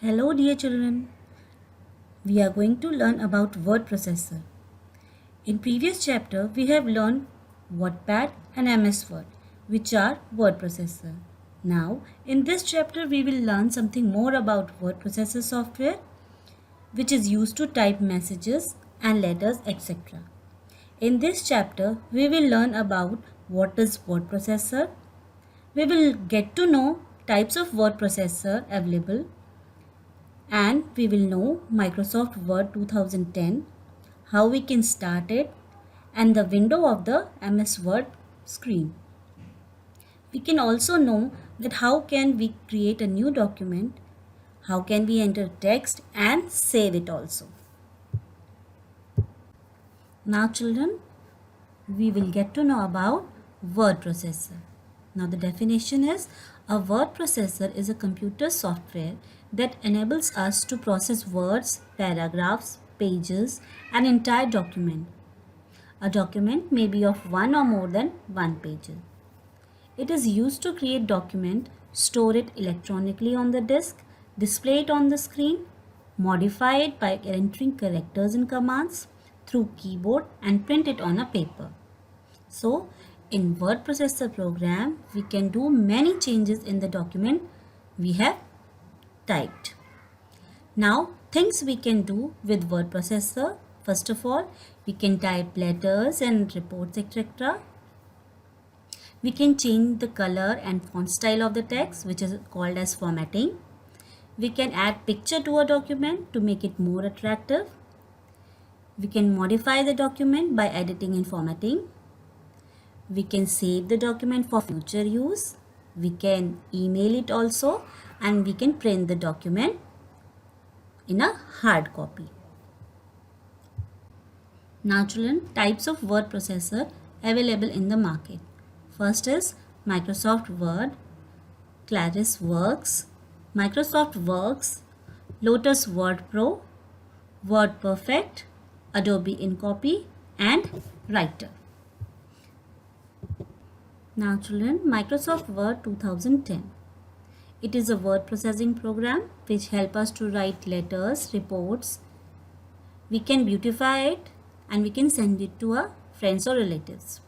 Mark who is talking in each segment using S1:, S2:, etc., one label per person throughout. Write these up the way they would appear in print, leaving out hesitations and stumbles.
S1: Hello dear children, we are going to learn about word processor. In previous chapter we have learned Wattpad and MS Word which are word processor. Now in this chapter we will learn something more about word processor software which is used to type messages and letters etc. In this chapter we will learn about what is word processor. We will get to know types of word processor available and we will know Microsoft Word 2010, how we can start it, and the window of the MS Word screen. We can also know that how can we create a new document, how can we enter text and save it also. Now children, we will get to know about word processor. Now the definition is a word processor is a computer software that enables us to process words, paragraphs, pages, an entire document. A document may be of one or more than one page. It is used to create document, store it electronically on the disk, display it on the screen, modify it by entering characters and commands through keyboard and print it on a paper. So, in word processor program, we can do many changes in the document we have typed. Now, things we can do with word processor. First of all, we can type letters and reports etc. We can change the color and font style of the text, which is called as formatting. We can add picture to a document to make it more attractive. We can modify the document by editing and formatting. We can save the document for future use. We can email it also, and we can print the document in a hard copy. Now children, types of word processor available in the market. First is Microsoft Word, Claris Works, Microsoft Works, Lotus Word Pro, Word Perfect, Adobe InCopy and Writer. Now children, Microsoft Word 2010. It is a word processing program which help us to write letters, reports. We can beautify it and we can send it to our friends or relatives.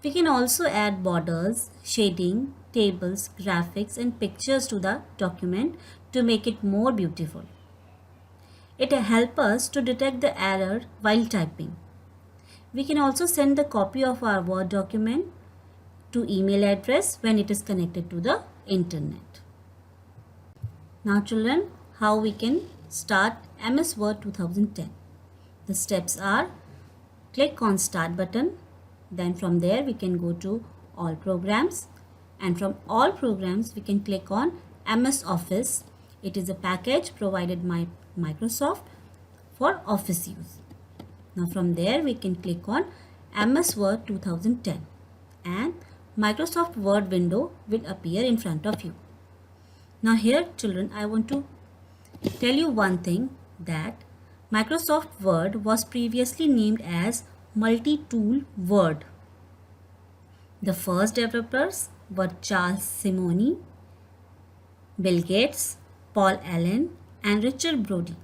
S1: We can also add borders, shading, tables, graphics and pictures to the document to make it more beautiful. It helps us to detect the error while typing. We can also send the copy of our Word document to email address when it is connected to the internet. Now children, how we can start MS Word 2010. The steps are click on start button. Then from there we can go to all programs, and from all programs we can click on MS Office. It is a package provided by Microsoft for office use. Now from there we can click on MS Word 2010 and Microsoft Word window will appear in front of you. Now here children, I want to tell you one thing, that Microsoft Word was previously named as Multi-Tool Word. The first developers were Charles Simonyi, Bill Gates, Paul Allen and Richard Brody.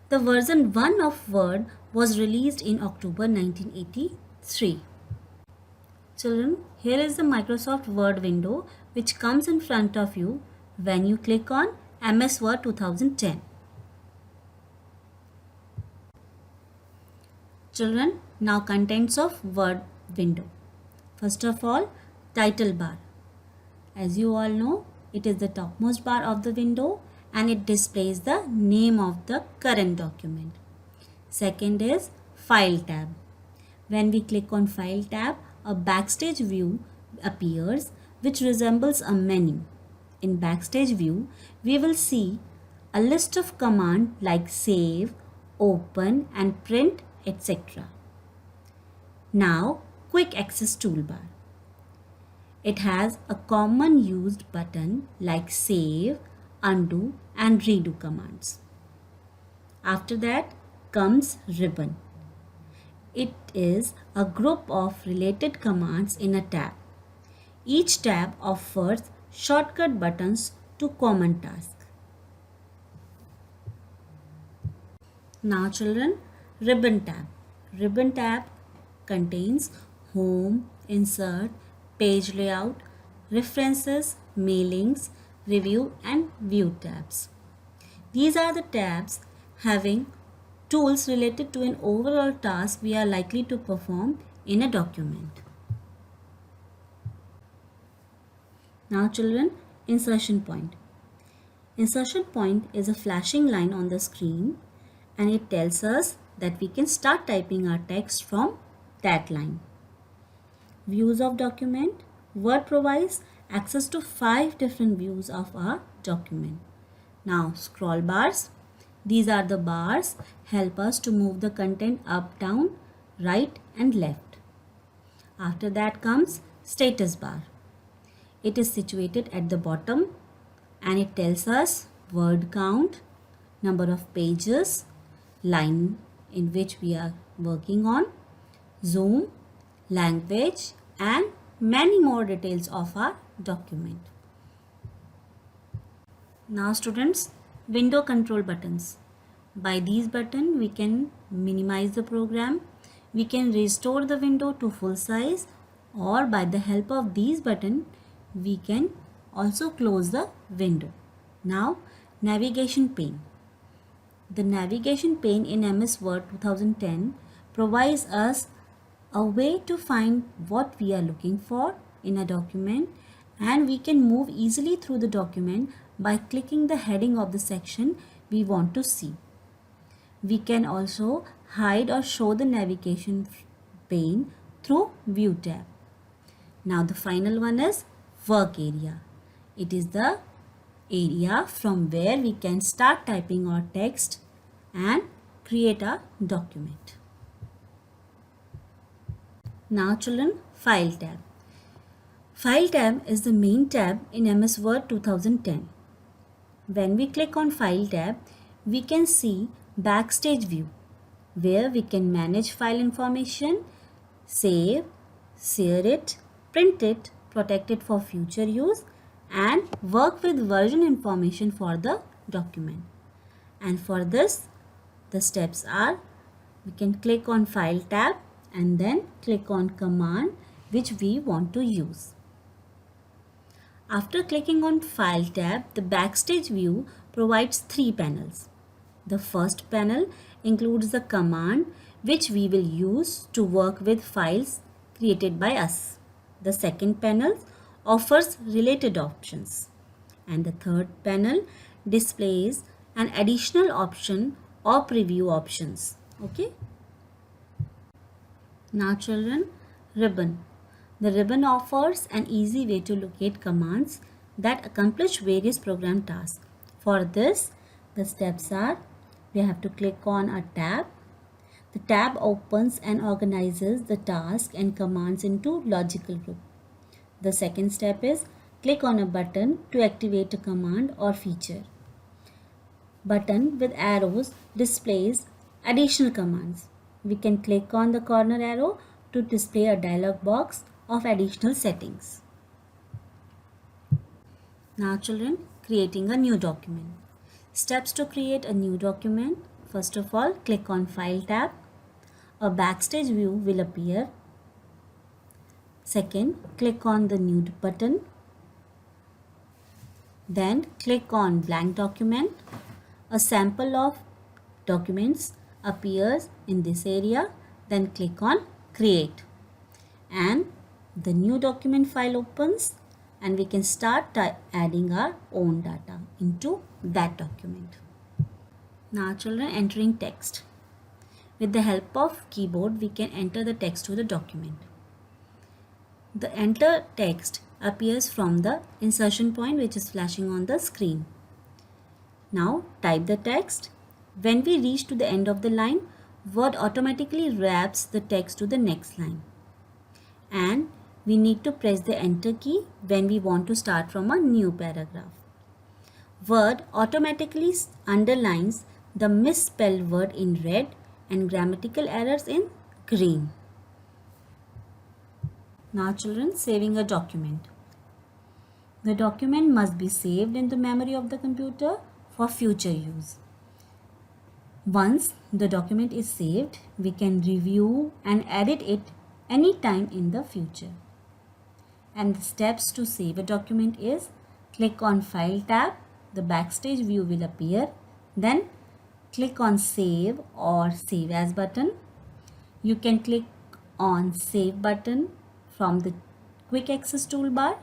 S1: The version 1 of Word was released in October 1983. Children, here is the Microsoft Word window which comes in front of you when you click on MS Word 2010. Children, now contents of Word window. First of all, title bar. As you all know, it is the topmost bar of the window and it displays the name of the current document. Second is File tab. When we click on File tab, a backstage view appears which resembles a menu. In backstage view, we will see a list of commands like save, open and print, etc. Now, quick access toolbar. It has a common used button like save, undo and redo commands. After that comes ribbon. It is a group of related commands in a tab. Each tab offers shortcut buttons to common tasks. Now children, Ribbon tab. Ribbon tab contains Home, Insert, Page Layout, References, Mailings, Review and View tabs. These are the tabs having tools related to an overall task we are likely to perform in a document. Now children, insertion point. Insertion point is a flashing line on the screen and it tells us that we can start typing our text from that line. Views of document. Word provides access to 5 different views of our document. Now scroll bars. These are the bars help us to move the content up, down, right and left. After that comes status bar. It is situated at the bottom and it tells us word count, number of pages, line in which we are working on, zoom, language and many more details of our document. Now students, window control buttons. By these buttons we can minimize the program, we can restore the window to full size, or by the help of these buttons we can also close the window. Now navigation pane. The navigation pane in MS Word 2010 provides us a way to find what we are looking for in a document, and we can move easily through the document by clicking the heading of the section we want to see. We can also hide or show the navigation pane through View tab. Now the final one is Work area. It is the area from where we can start typing our text and create a document. Now children, File tab. File tab is the main tab in MS Word 2010. When we click on File tab, we can see Backstage view, where we can manage file information, save, share it, print it, protect it for future use and work with version information for the document. And for this, the steps are, we can click on File tab and then click on command which we want to use. After clicking on File tab, the Backstage view provides 3 panels. The first panel includes the command which we will use to work with files created by us. The second panel offers related options. And the third panel displays an additional option or preview options. Okay. Now children, ribbon. The ribbon offers an easy way to locate commands that accomplish various program tasks. For this, the steps are, we have to click on a tab. The tab opens and organizes the task and commands into logical group. The second step is, click on a button to activate a command or feature. Button with arrows displays additional commands. We can click on the corner arrow to display a dialog box of additional settings. Now children, creating a new document. Steps to create a new document. First of all, click on File tab. A Backstage view will appear. Second, click on the New button. Then click on Blank document. A sample of documents appears in this area. Then click on Create. And the new document file opens and we can start adding our own data into that document. Now children, entering text. With the help of keyboard, we can enter the text to the document. The enter text appears from the insertion point which is flashing on the screen. Now type the text. When we reach to the end of the line, Word automatically wraps the text to the next line. And we need to press the enter key when we want to start from a new paragraph. Word automatically underlines the misspelled word in red and grammatical errors in green. Now children, saving a document. The document must be saved in the memory of the computer for future use. Once the document is saved, we can review and edit it anytime in the future. And the steps to save a document is click on File tab, the Backstage view will appear. Then click on Save or Save As button. You can click on Save button from the Quick Access toolbar.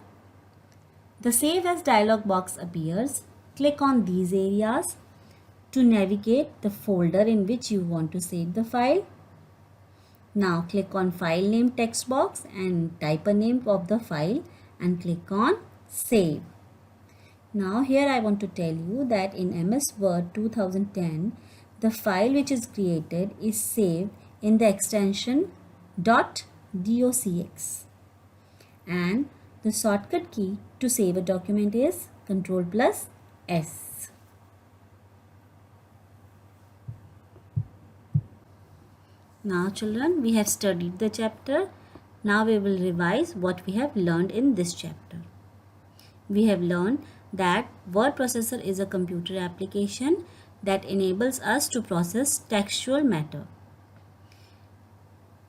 S1: The Save As dialog box appears. Click on these areas to navigate the folder in which you want to save the file. Now click on File Name text box and type a name of the file and click on Save. Now here I want to tell you that in MS Word 2010, the file which is created is saved in the extension .docx, and the shortcut key to save a document is Ctrl+S. Now children, we have studied the chapter. Now we will revise what we have learned in this chapter. We have learned that word processor is a computer application that enables us to process textual matter.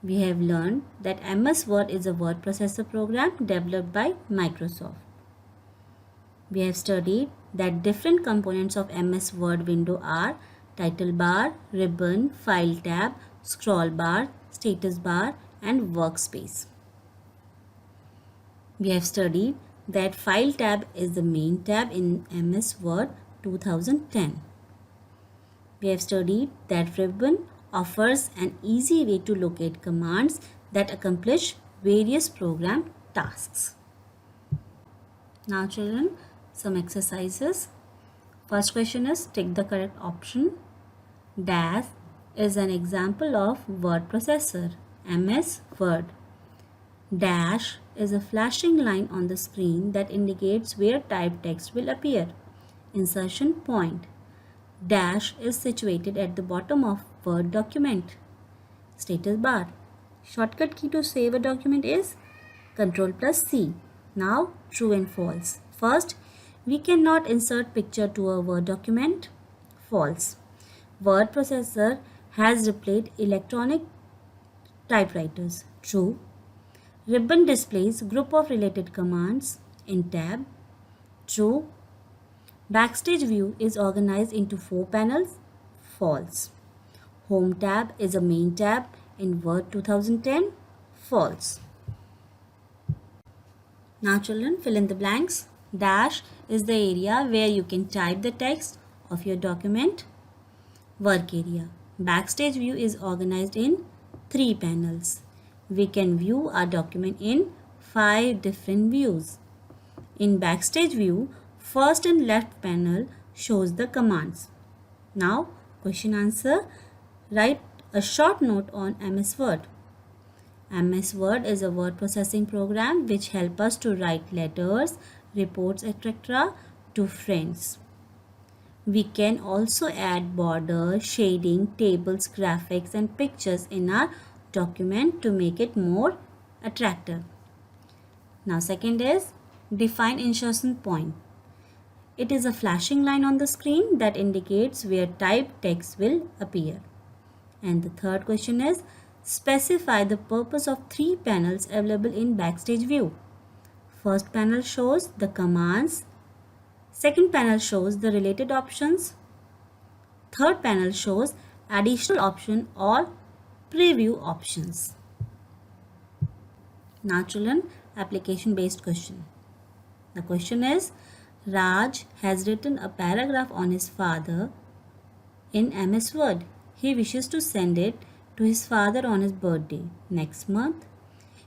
S1: We have learned that MS Word is a word processor program developed by Microsoft. We have studied that different components of MS Word window are title bar, ribbon, file tab, scroll bar, status bar, and workspace. We have studied that file tab is the main tab in MS Word 2010. We have studied that ribbon offers an easy way to locate commands that accomplish various program tasks. Now children, some exercises. First question is tick the correct option. Dash is an example of word processor, MS Word. Dash is a flashing line on the screen that indicates where typed text will appear. Insertion point. Dash is situated at the bottom of Word document. Status bar. Shortcut key to save a document is Ctrl+C. Now true and false. First, we cannot insert picture to a Word document. False. Word processor has replaced electronic typewriters. True. Ribbon displays group of related commands in tab. True. Backstage view is organized into 4 panels. False. Home tab is a main tab in Word 2010. False. Now children, fill in the blanks. Dash is the area where you can type the text of your document. Work area. Backstage view is organized in 3 panels. We can view our document in 5 different views. In Backstage view, first and left panel shows the commands. Now, question answer. Write a short note on MS Word. MS Word is a word processing program which helps us to write letters, reports, etc. to friends. We can also add border, shading, tables, graphics and pictures in our document to make it more attractive. Now second is define insertion point. It is a flashing line on the screen that indicates where typed text will appear. And the third question is specify the purpose of 3 panels available in Backstage view. First panel shows the commands. Second panel shows the related options. Third panel shows additional option or preview options. Now children, application based question. The question is Raj has written a paragraph on his father in MS Word. He wishes to send it to his father on his birthday next month.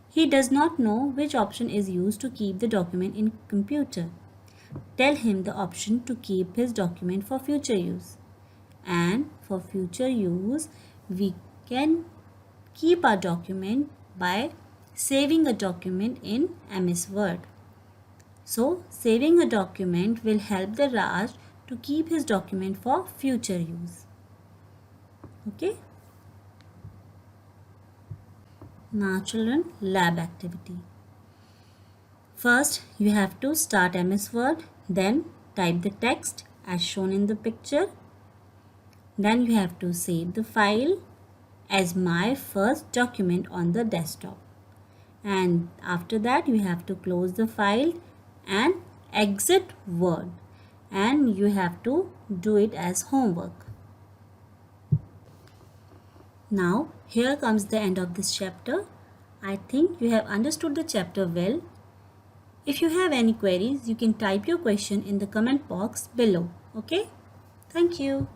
S1: He does not know which option is used to keep the document in computer. Tell him the option to keep his document for future use. And for future use, we can keep our document by saving a document in MS Word. So, saving a document will help the Raj to keep his document for future use. Okay. Now children, lab activity. First, you have to start MS Word, then type the text as shown in the picture. Then you have to save the file as my first document on the desktop. And after that you have to close the file and exit Word, and you have to do it as homework. Now here comes the end of this chapter. I think you have understood the chapter well. If you have any queries, you can type your question in the comment box below. Okay? Thank you.